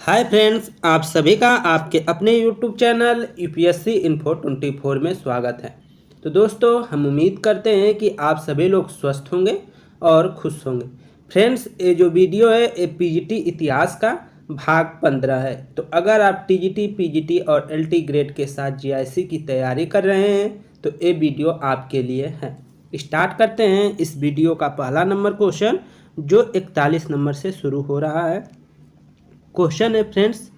Hi friends, आप सभी का आपके अपने यूट्यूब चैनल यूपीएससी इन्फो 24 में स्वागत है। तो दोस्तों, हम उम्मीद करते हैं कि आप सभी लोग स्वस्थ होंगे और खुश होंगे। फ्रेंड्स, ये जो वीडियो है ये पीजीटी इतिहास का भाग 15 है। तो अगर आप टीजीटी, पीजीटी और एलटी ग्रेड के साथ जीआईसी की तैयारी कर रहे हैं तो ये वीडियो आपके लिए है। स्टार्ट करते हैं इस वीडियो का पहला नंबर क्वेश्चन, जो 41 नंबर से शुरू हो रहा है। क्वेश्चन है फ्रेंड्स,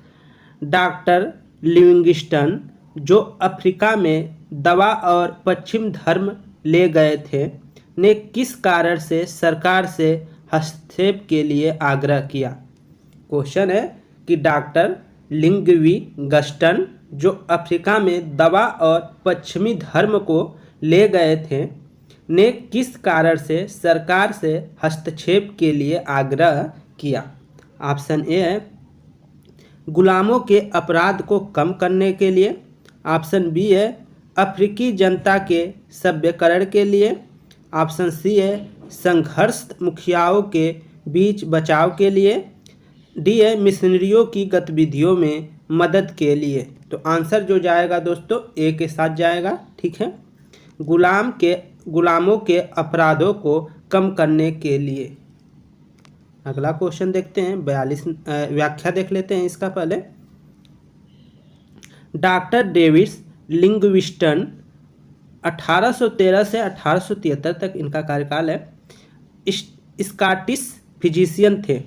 डॉक्टर लिविंगस्टन जो अफ्रीका में दवा और पश्चिम धर्म ले गए थे ने किस कारण से सरकार से हस्तक्षेप के लिए आग्रह किया। क्वेश्चन है कि डॉक्टर लिविंगस्टन जो अफ्रीका में दवा और पश्चिमी धर्म को ले गए थे ने किस कारण से सरकार से हस्तक्षेप के लिए आग्रह किया। ऑप्शन ए है गुलामों के अपराध को कम करने के लिए। ऑप्शन बी है अफ्रीकी जनता के सभ्यकरण के लिए। ऑप्शन सी है संघर्ष मुखियाओं के बीच बचाव के लिए। डी है मिशनरियों की गतिविधियों में मदद के लिए। तो आंसर जो जाएगा दोस्तों ए के साथ जाएगा। ठीक है, गुलामों के अपराधों को कम करने के लिए। अगला क्वेश्चन देखते हैं, 42 व्याख्या देख लेते हैं इसका पहले। डॉक्टर डेविड लिविंगस्टन 1813 से 1873 तक इनका कार्यकाल है। स्कॉटिश फिजिशियन थे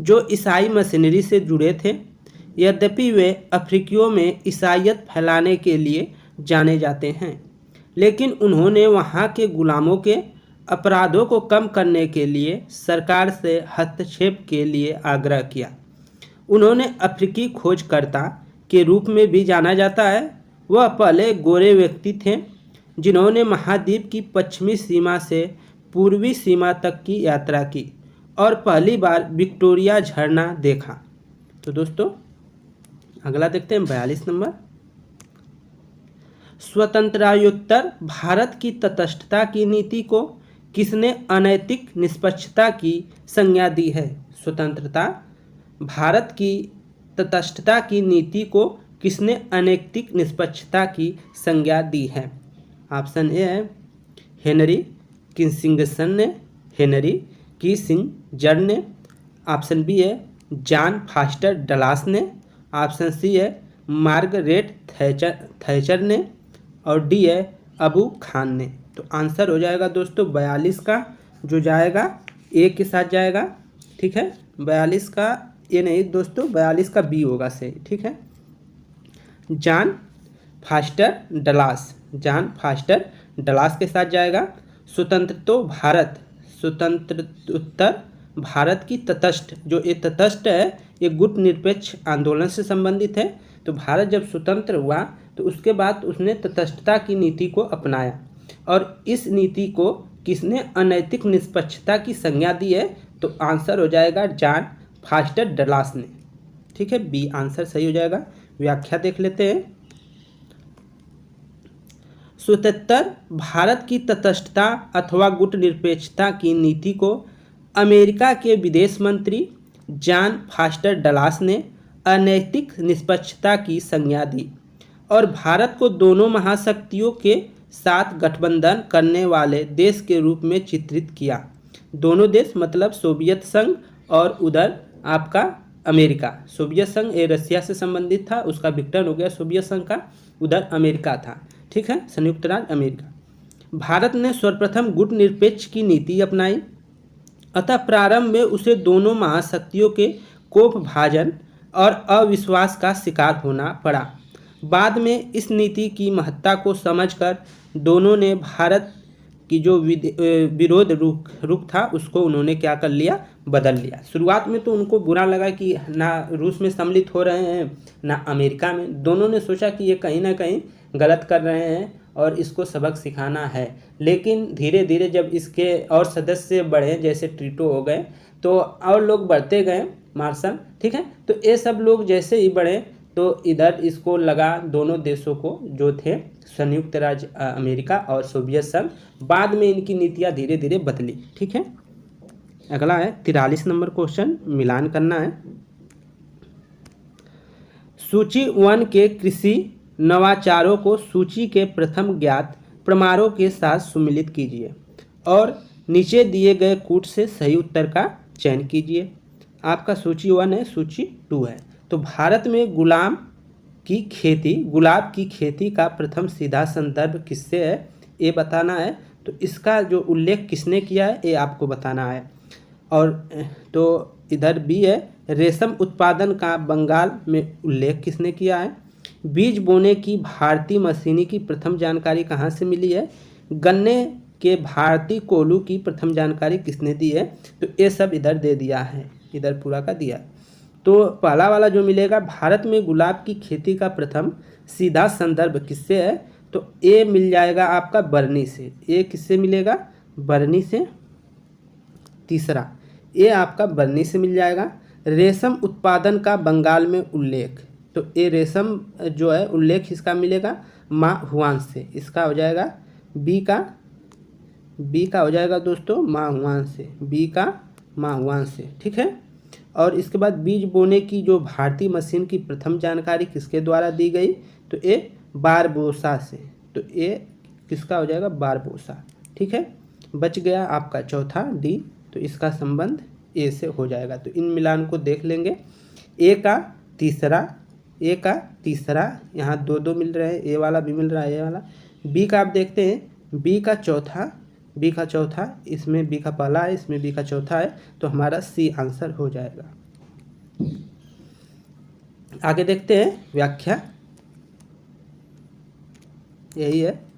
जो ईसाई मशीनरी से जुड़े थे। यद्यपि वे अफ्रीकियों में ईसाईयत फैलाने के लिए जाने जाते हैं, लेकिन उन्होंने वहाँ के गुलामों के अपराधों को कम करने के लिए सरकार से हस्तक्षेप के लिए आग्रह किया। उन्होंने अफ्रीकी खोजकर्ता के रूप में भी जाना जाता है। वह पहले गोरे व्यक्ति थे जिन्होंने महाद्वीप की पश्चिमी सीमा से पूर्वी सीमा तक की यात्रा की और पहली बार विक्टोरिया झरना देखा। तो दोस्तों अगला देखते हैं 42 नंबर। स्वतंत्रतायोत्तर भारत की तटस्थता की नीति को किसने अनैतिक निष्पक्षता की संज्ञा दी है। स्वतंत्रता भारत की तटस्थता की नीति को किसने अनैतिक निष्पक्षता की संज्ञा दी है। ऑप्शन ए है हेनरी किसिंजर ने, हेनरी किसिंजर ने। ऑप्शन बी है जॉन फॉस्टर डलास ने। ऑप्शन सी है मार्गरेट थैचर ने। और डी है अबू खान ने। तो आंसर हो जाएगा दोस्तों 42 का जो जाएगा ए के साथ जाएगा। ठीक है, 42 का ए नहीं दोस्तों, 42 का बी होगा सही। ठीक है, John foster Dallas, John foster Dallas के साथ जाएगा। स्वतंत्रोत्तर भारत की तटस्थ, जो ये तटस्थ है ये गुटनिरपेक्ष आंदोलन से संबंधित है। तो भारत जब स्वतंत्र हुआ तो उसके बाद उसने तटस्थता की नीति को अपनाया और इस नीति को किसने अनैतिक निष्पक्षता की संज्ञा दी है। तो आंसर हो जाएगा जॉन फॉस्टर डलास ने। ठीक है, बी आंसर सही हो जाएगा। व्याख्या देख लेते हैं। स्वतंत्र भारत की तटस्थता अथवा गुटनिरपेक्षता की नीति को अमेरिका के विदेश मंत्री जॉन फॉस्टर डलास ने अनैतिक निष्पक्षता की संज्ञा दी और भारत को दोनों महाशक्तियों के साथ गठबंधन करने वाले देश के रूप में चित्रित किया। दोनों देश मतलब सोवियत संघ और उधर आपका अमेरिका। सोवियत संघ ये रसिया से संबंधित था, उसका विघटन हो गया सोवियत संघ का, उधर अमेरिका था। ठीक है, संयुक्त राज्य अमेरिका। भारत ने सर्वप्रथम गुटनिरपेक्ष की नीति अपनाई, अतः प्रारंभ में उसे दोनों महाशक्तियों के कोपभाजन और अविश्वास का शिकार होना पड़ा। बाद में इस नीति की महत्ता को समझकर दोनों ने भारत की जो विरोध रुख था उसको उन्होंने क्या कर लिया, बदल लिया। शुरुआत में तो उनको बुरा लगा कि ना रूस में सम्मिलित हो रहे हैं ना अमेरिका में। दोनों ने सोचा कि ये कहीं ना कहीं गलत कर रहे हैं और इसको सबक सिखाना है। लेकिन धीरे धीरे जब इसके और सदस्य बढ़े, जैसे ट्रीटो हो गए, तो और लोग बढ़ते गए, मार्शल। ठीक है, तो ये सब लोग जैसे ही बढ़े तो इधर इसको लगा दोनों देशों को जो थे संयुक्त राज्य अमेरिका और सोवियत संघ, बाद में इनकी नीतियाँ धीरे धीरे बदली। ठीक है, अगला है 43 नंबर क्वेश्चन, मिलान करना है। सूची 1 के कृषि नवाचारों को सूची के प्रथम ज्ञात प्रमाणों के साथ सम्मिलित कीजिए और नीचे दिए गए कूट से सही उत्तर का चयन कीजिए। आपका सूची 1 है, सूची 2 है। तो भारत में गुलाब की खेती का प्रथम सीधा संदर्भ किससे है, ये बताना है। तो इसका जो उल्लेख किसने किया है, ये आपको बताना है। और तो इधर बी है, रेशम उत्पादन का बंगाल में उल्लेख किसने किया है। बीज बोने की भारतीय मशीनी की प्रथम जानकारी कहाँ से मिली है। गन्ने के भारतीय कोल्हू की प्रथम जानकारी किसने दी है। तो ये सब इधर दे दिया है, इधर पूरा का दिया। तो पहला वाला जो मिलेगा, भारत में गुलाब की खेती का प्रथम सीधा संदर्भ किससे है। तो ये मिल जाएगा आपका बर्नी से। ये किससे मिलेगा, बर्नी से। तीसरा ये आपका बर्नी से मिल जाएगा। रेशम उत्पादन का बंगाल में उल्लेख, तो ये रेशम जो है उल्लेख इसका मिलेगा मा हुआन से। इसका हो जाएगा बी का हो जाएगा दोस्तों मा हुआन से, बी का मा हुआन से, ठीक है। और इसके बाद बीज बोने की जो भारतीय मशीन की प्रथम जानकारी किसके द्वारा दी गई। तो ये बारबोसा से। तो ये किसका हो जाएगा, बारबोसा, ठीक है। बच गया आपका चौथा डी। तो इसका संबंध ए से हो जाएगा। तो इन मिलान को देख लेंगे। ए का तीसरा यहाँ 2-2 मिल रहे हैं, ए वाला भी मिल रहा है, ए वाला। बी का आप देखते हैं, बी का चौथा, इसमें बी का पहला है, इसमें बी का चौथा है। तो हमारा सी आंसर हो जाएगा। आगे देखते हैं व्याख्या, यही है।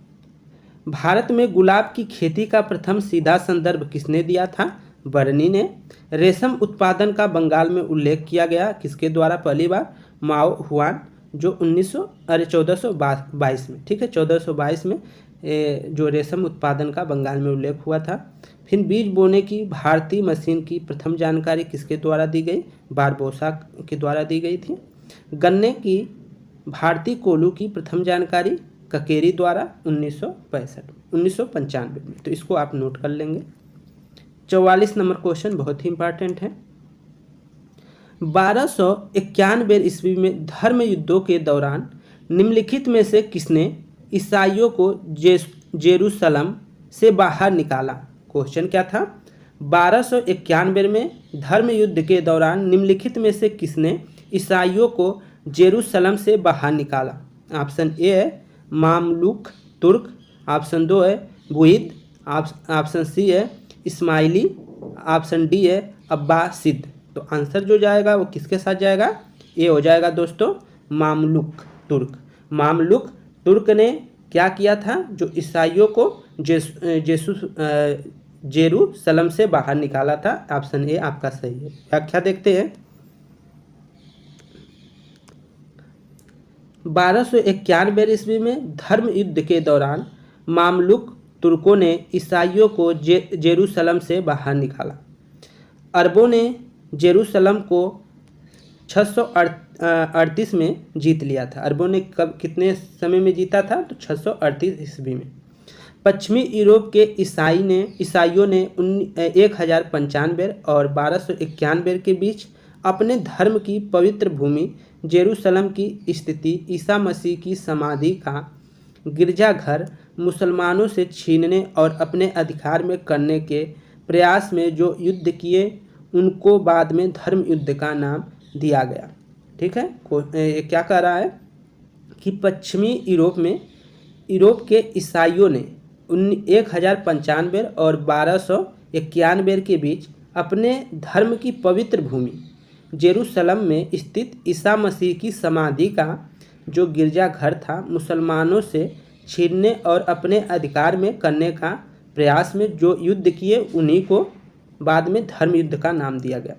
भारत में गुलाब की खेती का प्रथम सीधा संदर्भ किसने दिया था, बर्नी ने। रेशम उत्पादन का बंगाल में उल्लेख किया गया किसके द्वारा, पहली बार माओ हुआन, जो 1422 में, ठीक है, 1422 में जो रेशम उत्पादन का बंगाल में उल्लेख हुआ था। फिर बीज बोने की भारतीय मशीन की प्रथम जानकारी किसके द्वारा दी गई, बारबोसा के द्वारा दी गई थी। गन्ने की भारतीय कोल्हू की प्रथम जानकारी ककेरी द्वारा 1995 में। तो इसको आप नोट कर लेंगे। 44 नंबर क्वेश्चन बहुत ही इंपॉर्टेंट है। 1291 ईस्वी में धर्म युद्धों के दौरान निम्नलिखित में से किसने ईसाइयों को जेरूसलम से बाहर निकाला। क्वेश्चन क्या था, 1291 में धर्म युद्ध के दौरान निम्नलिखित में से किसने ईसाइयों को जेरूसलम से बाहर निकाला। ऑप्शन ए है मामलुक तुर्क, ऑप्शन 2 है बुइद, ऑप्शन सी है इस्माइली, ऑप्शन डी है अब्बासिद। तो आंसर जो जाएगा वो किसके साथ जाएगा, ये हो जाएगा दोस्तों मामलुक तुर्क। मामलुक तुर्क ने क्या किया था, जो ईसाइयों को जेरूसलम से बाहर निकाला था। ऑप्शन ए आपका सही है। व्याख्या देखते हैं। 1291 ईस्वी में धर्म युद्ध के दौरान मामलुक तुर्कों ने ईसाइयों को जेरूसलम से बाहर निकाला। अरबों ने जेरूसलम को 638 में जीत लिया था। अरबों ने कब कितने समय में जीता था, तो 638 ईस्वी में। पश्चिमी यूरोप के ईसाइयों ने 1095 और 1291 के बीच अपने धर्म की पवित्र भूमि जेरूसलम की स्थिति, ईसा मसीह की समाधि का गिरजाघर मुसलमानों से छीनने और अपने अधिकार में करने के प्रयास में जो युद्ध किए, उनको बाद में धर्म युद्ध का नाम दिया गया। ठीक है, क्या कह रहा है कि पश्चिमी यूरोप के ईसाइयों ने 1095 और 1291 के बीच अपने धर्म की पवित्र भूमि जेरूसलम में स्थित ईसा मसीह की समाधि का जो गिरजाघर था मुसलमानों से छीनने और अपने अधिकार में करने का प्रयास में जो युद्ध किए, उन्हीं को बाद में धर्म युद्ध का नाम दिया गया।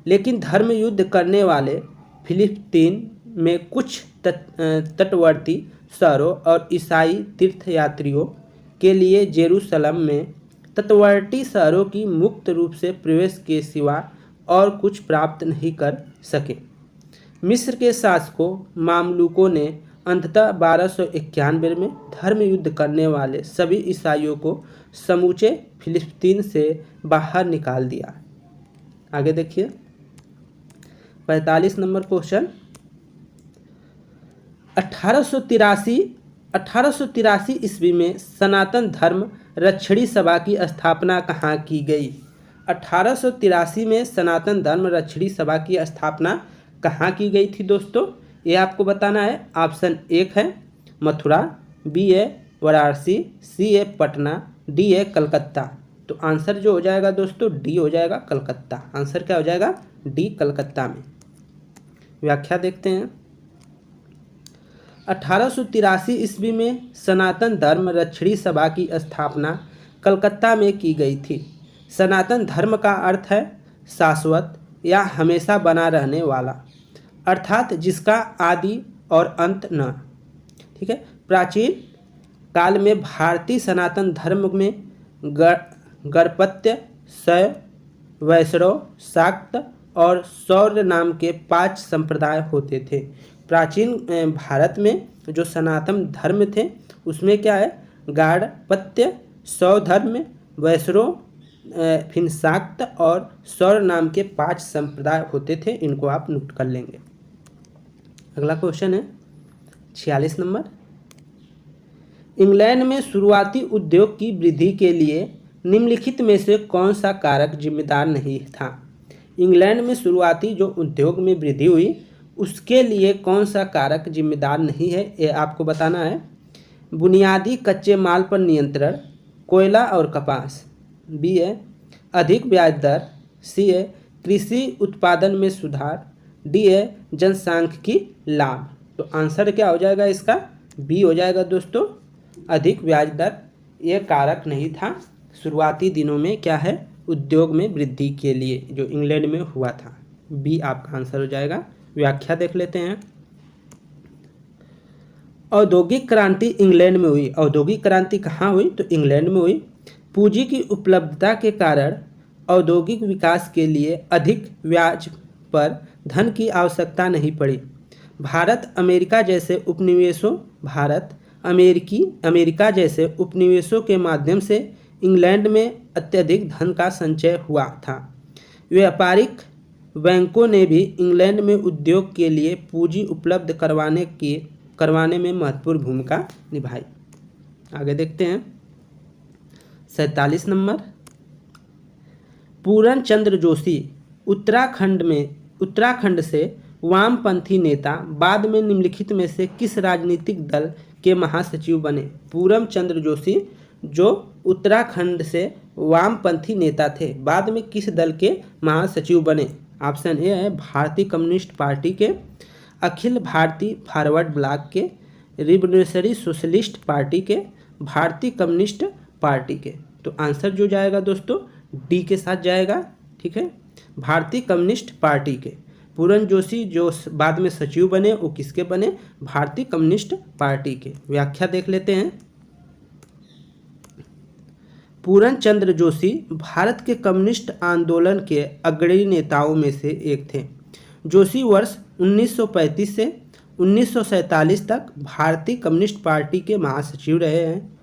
लेकिन धर्म युद्ध करने वाले फिलिस्तीन में कुछ तटवर्ती शहरों और ईसाई तीर्थयात्रियों के लिए जेरूसलम में तटवर्ती शहरों की मुक्त रूप से प्रवेश के सिवा और कुछ प्राप्त नहीं कर सके। मिस्र के शासकों मामलुकों ने अंततः 1291 में धर्म युद्ध करने वाले सभी ईसाइयों को समूचे फिलिस्तीन से बाहर निकाल दिया। आगे देखिए 45 नंबर क्वेश्चन। 1883 ईस्वी में सनातन धर्म रक्षणी सभा की स्थापना कहाँ की गई? 1883 में सनातन धर्म रक्षणी सभा की स्थापना कहाँ की गई थी दोस्तों? ये आपको बताना है। ऑप्शन 1 है मथुरा, बी है वाराणसी, सी है पटना, डी है कलकत्ता। तो आंसर जो हो जाएगा दोस्तों डी हो जाएगा कलकत्ता। आंसर क्या हो जाएगा? डी कलकत्ता में। व्याख्या देखते हैं। 1883 ईस्वी में सनातन धर्म रक्षणी सभा की स्थापना कलकत्ता में की गई थी। सनातन धर्म का अर्थ है शाश्वत या हमेशा बना रहने वाला, अर्थात जिसका आदि और अंत न। ठीक है। प्राचीन काल में भारतीय सनातन धर्म में गणपत्य, शैव, वैष्णव, शाक्त और शौर्य नाम के 5 संप्रदाय होते थे। प्राचीन भारत में जो सनातन धर्म थे उसमें क्या है? गाणपत्य, शैव धर्म, वैष्णव, फिर शाक्त और शौर्य नाम के 5 संप्रदाय होते थे। इनको आप नोट कर लेंगे। अगला क्वेश्चन है 46 नंबर। इंग्लैंड में शुरुआती उद्योग की वृद्धि के लिए निम्नलिखित में से कौन सा कारक जिम्मेदार नहीं था? इंग्लैंड में शुरुआती जो उद्योग में वृद्धि हुई उसके लिए कौन सा कारक जिम्मेदार नहीं है, ये आपको बताना है। बुनियादी कच्चे माल पर नियंत्रण, कोयला और कपास, बी है अधिक ब्याज दर, सी है कृषि उत्पादन में सुधार, डी है जनसांख्यिकी लाभ। तो आंसर क्या हो जाएगा इसका? बी हो जाएगा दोस्तों अधिक ब्याज दर। ये कारक नहीं था शुरुआती दिनों में क्या है? उद्योग में वृद्धि के लिए जो इंग्लैंड में हुआ था। बी आपका आंसर हो जाएगा। व्याख्या देख लेते हैं। औद्योगिक क्रांति इंग्लैंड में हुई। औद्योगिक क्रांति कहाँ हुई? तो इंग्लैंड में हुई। पूंजी की उपलब्धता के कारण औद्योगिक विकास के लिए अधिक ब्याज पर धन की आवश्यकता नहीं पड़ी। अमेरिका जैसे उपनिवेशों के माध्यम से इंग्लैंड में अत्यधिक धन का संचय हुआ था। व्यापारिक बैंकों ने भी इंग्लैंड में उद्योग के लिए पूंजी उपलब्ध करवाने में महत्वपूर्ण भूमिका निभाई। आगे देखते हैं 47 नंबर। पूरन चंद्र जोशी उत्तराखंड से वामपंथी नेता बाद में निम्नलिखित में से किस राजनीतिक दल के महासचिव बने? पूरन चंद्र जोशी जो उत्तराखंड से वामपंथी नेता थे बाद में किस दल के महासचिव बने? ऑप्शन ए है भारतीय कम्युनिस्ट पार्टी के, अखिल भारतीय फॉरवर्ड ब्लॉक के, रिवोल्यूशनरी सोशलिस्ट पार्टी के, भारतीय कम्युनिस्ट पार्टी के। तो आंसर जो जाएगा दोस्तों डी के साथ जाएगा। ठीक है। भारतीय कम्युनिस्ट पार्टी के पूरन जोशी जो बाद में सचिव बने वो किसके बने? भारतीय कम्युनिस्ट पार्टी के। व्याख्या देख लेते हैं। पूरन चंद्र जोशी भारत के कम्युनिस्ट आंदोलन के अग्रणी नेताओं में से एक थे। जोशी वर्ष 1935 से 1947 तक भारतीय कम्युनिस्ट पार्टी के महासचिव रहे हैं।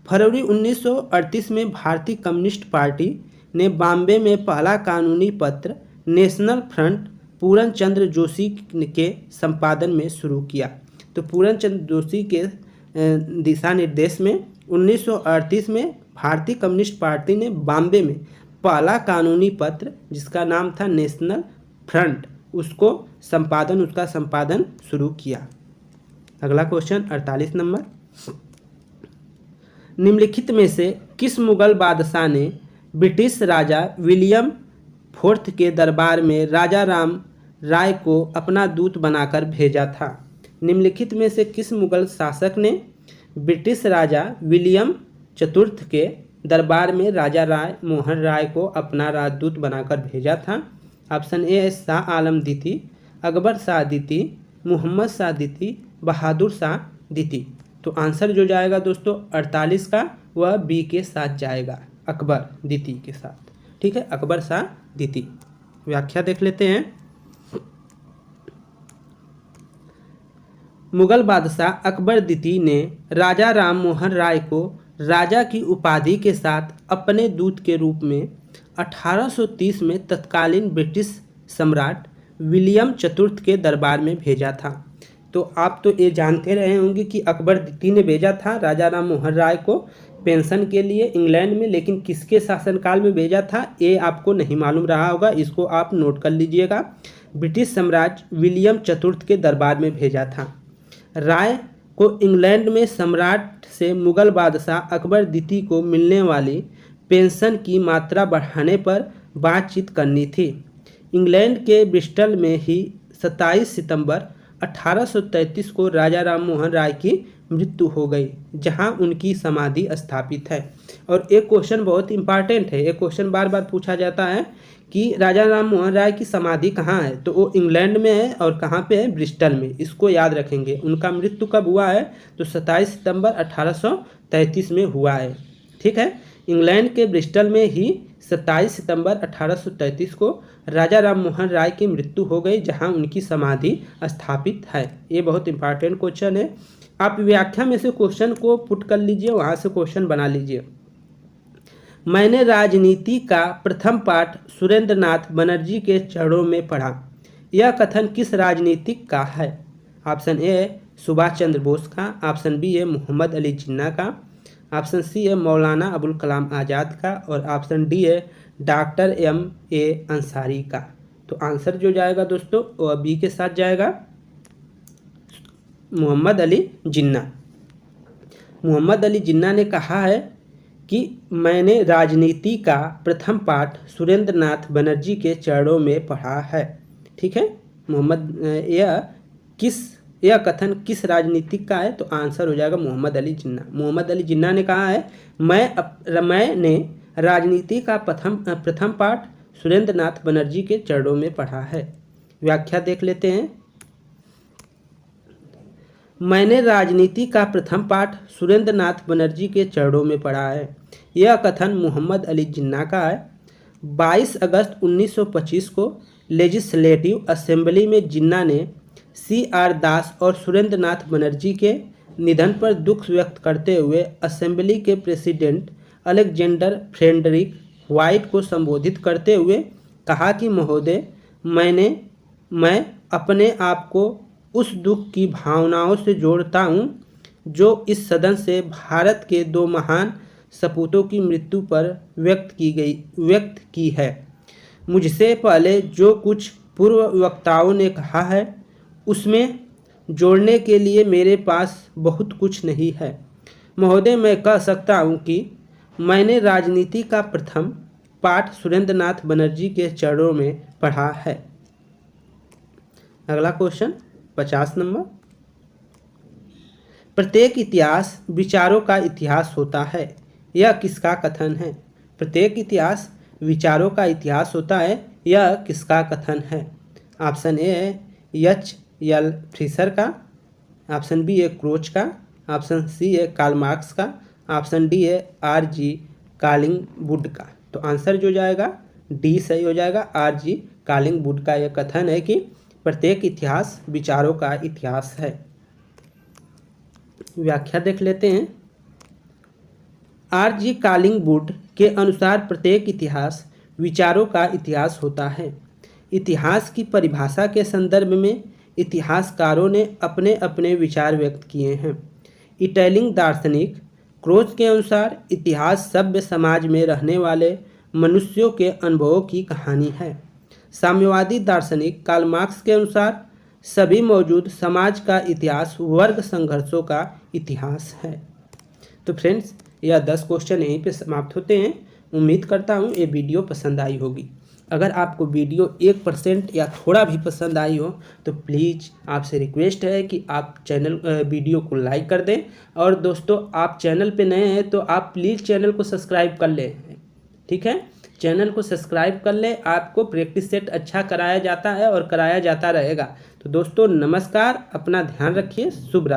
फरवरी 1938 में भारतीय कम्युनिस्ट पार्टी ने बॉम्बे में पहला कानूनी पत्र नेशनल फ्रंट पूरन चंद्र जोशी के संपादन में शुरू किया। तो पूरन चंद्र जोशी के दिशा निर्देश में 1938 में भारतीय कम्युनिस्ट पार्टी ने बॉम्बे में पहला कानूनी पत्र जिसका नाम था नेशनल फ्रंट उसका संपादन शुरू किया। अगला क्वेश्चन 48 नंबर। निम्नलिखित में से किस मुगल बादशाह ने ब्रिटिश राजा विलियम फोर्थ के दरबार में राजा राम राय को अपना दूत बनाकर भेजा था? निम्नलिखित में से किस मुगल शासक ने ब्रिटिश राजा विलियम चतुर्थ के दरबार में राजा राय मोहन राय को अपना राजदूत बनाकर भेजा था? ऑप्शन ए है शाह आलम द्वितीय, अकबर शाह द्वितीय, मोहम्मद शाह द्वितीय, बहादुर शाह द्वितीय। तो आंसर जो जाएगा दोस्तों 48 का वह बी के साथ जाएगा, अकबर द्वितीय के साथ। ठीक है, अकबर शाह द्वितीय। व्याख्या देख लेते हैं। मुगल बादशाह अकबर द्वितीय ने राजा राम मोहन राय को राजा की उपाधि के साथ अपने दूत के रूप में 1830 में तत्कालीन ब्रिटिश सम्राट विलियम चतुर्थ के दरबार में भेजा था। तो तो आप तो ये जानते रहे होंगे कि अकबर द्वितीय ने भेजा था राजा राम मोहन राय को पेंशन के लिए इंग्लैंड में, लेकिन किसके शासनकाल में भेजा था ये आपको नहीं मालूम रहा होगा, इसको आप नोट कर लीजिएगा। ब्रिटिश साम्राज्य विलियम चतुर्थ के दरबार में भेजा था। राय को इंग्लैंड में सम्राट से मुगल बादशाह अकबर द्वितीय को मिलने वाली पेंशन की मात्रा बढ़ाने पर बातचीत करनी थी। इंग्लैंड के ब्रिस्टल में ही 27 सितंबर 1833 को राजा राम मोहन राय की मृत्यु हो गई, जहां उनकी समाधि स्थापित है। और एक क्वेश्चन बहुत इंपॉर्टेंट है, एक क्वेश्चन बार बार पूछा जाता है कि राजा राम मोहन राय की समाधि कहाँ है, तो वो इंग्लैंड में है और कहाँ पे है, ब्रिस्टल में। इसको याद रखेंगे। उनका मृत्यु कब हुआ है, तो 27 सितंबर 1833 में हुआ है। ठीक है, इंग्लैंड के ब्रिस्टल में ही 27 सितंबर 1833 को राजा राम मोहन राय की मृत्यु हो गई, जहां उनकी समाधि स्थापित है। ये बहुत इंपॉर्टेंट क्वेश्चन है। आप व्याख्या में से क्वेश्चन को पुट कर लीजिए, वहां से क्वेश्चन बना लीजिए। मैंने राजनीति का प्रथम पाठ सुरेंद्र नाथ बनर्जी के चरणों में पढ़ा। यह कथन किस राजनीतिक का है? ऑप्शन ए है सुभाष चंद्र बोस का, ऑप्शन बी है मोहम्मद अली जिन्ना का, ऑप्शन सी है मौलाना अबुल कलाम आज़ाद का, और ऑप्शन डी है डॉक्टर M.A. अंसारी का। तो आंसर जो जाएगा दोस्तों वो बी के साथ जाएगा, मोहम्मद अली जिन्ना। मोहम्मद अली जिन्ना ने कहा है कि मैंने राजनीति का प्रथम पाठ सुरेंद्र नाथ बनर्जी के चरणों में पढ़ा है। ठीक है, यह कथन किस राजनीतिक का है, तो आंसर हो जाएगा मोहम्मद अली जिन्ना। मोहम्मद अली जिन्ना ने कहा है मैंने राजनीति का प्रथम पाठ सुरेंद्र नाथ बनर्जी के चरणों में पढ़ा है। व्याख्या देख लेते हैं। मैंने राजनीति का प्रथम पाठ सुरेंद्र नाथ बनर्जी के चरणों में पढ़ा है। यह कथन मोहम्मद अली जिन्ना का है। 22 अगस्त 1925 को लेजिस्लेटिव असेंबली में जिन्ना ने C.R. दास और सुरेंद्र नाथ बनर्जी के निधन पर दुख व्यक्त करते हुए असेंबली के प्रेसिडेंट अलेक्जेंडर फ्रेडरिक व्हाइट को संबोधित करते हुए कहा कि महोदय, मैं अपने आप को उस दुख की भावनाओं से जोड़ता हूँ जो इस सदन से भारत के दो महान सपूतों की मृत्यु पर व्यक्त की है। मुझसे पहले जो कुछ पूर्व वक्ताओं ने कहा है उसमें जोड़ने के लिए मेरे पास बहुत कुछ नहीं है। महोदय, मैं कह सकता हूँ कि मैंने राजनीति का प्रथम पाठ सुरेंद्र नाथ बनर्जी के चरणों में पढ़ा है। अगला क्वेश्चन 50 नंबर। प्रत्येक इतिहास विचारों का इतिहास होता है, यह किसका कथन है? प्रत्येक इतिहास विचारों का इतिहास होता है, यह किसका कथन है? ऑप्शन ए है H.L. फ्रीसर का, ऑप्शन बी है क्रोच का, ऑप्शन सी है कार्ल मार्क्स का, ऑप्शन डी है R.G. कालिंगवुड का। तो आंसर जो जाएगा डी सही हो जाएगा। R.G. कालिंगवुड का यह कथन है कि प्रत्येक इतिहास विचारों का इतिहास है। व्याख्या देख लेते हैं। R.G. कालिंगवुड के अनुसार प्रत्येक इतिहास विचारों का इतिहास होता है। इतिहास की परिभाषा के संदर्भ में इतिहासकारों ने अपने अपने विचार व्यक्त किए हैं। इटैलिंग दार्शनिक क्रोच के अनुसार इतिहास सभ्य समाज में रहने वाले मनुष्यों के अनुभवों की कहानी है। साम्यवादी दार्शनिक कार्ल मार्क्स के अनुसार सभी मौजूद समाज का इतिहास वर्ग संघर्षों का इतिहास है। तो फ्रेंड्स, यह 10 क्वेश्चन यहीं पे समाप्त होते हैं। उम्मीद करता हूँ ये वीडियो पसंद आई होगी। अगर आपको वीडियो 1% या थोड़ा भी पसंद आई हो तो प्लीज़ आपसे रिक्वेस्ट है कि आप वीडियो को लाइक कर दें। और दोस्तों, आप चैनल पे नए हैं तो आप प्लीज़ चैनल को सब्सक्राइब कर लें। ठीक है, चैनल को सब्सक्राइब कर लें। आपको प्रैक्टिस सेट अच्छा कराया जाता है और कराया जाता रहेगा। तो दोस्तों नमस्कार, अपना ध्यान रखिए। शुभ रात्रि।